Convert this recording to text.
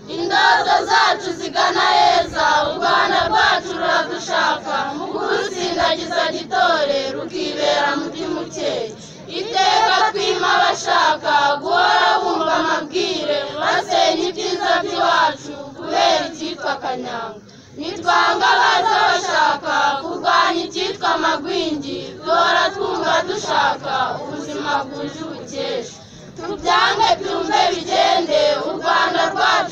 Indoto zacu zigana heza, u Rwanda rwacu ruradushaka, mu kurusindagiza gitore rukibera mutima ukeye. Iteka twima abashaka guhora bumva amabwire, basenya ibyiza by'iwacu kubera icyitwa kanyanga. Nitwanga abaza bashaka kurwanya icyitwa amagwingi, duhora twumva dushaka ubuzima bwuje ubukesha. Tubyange byumve bigende, u Rwanda rwacu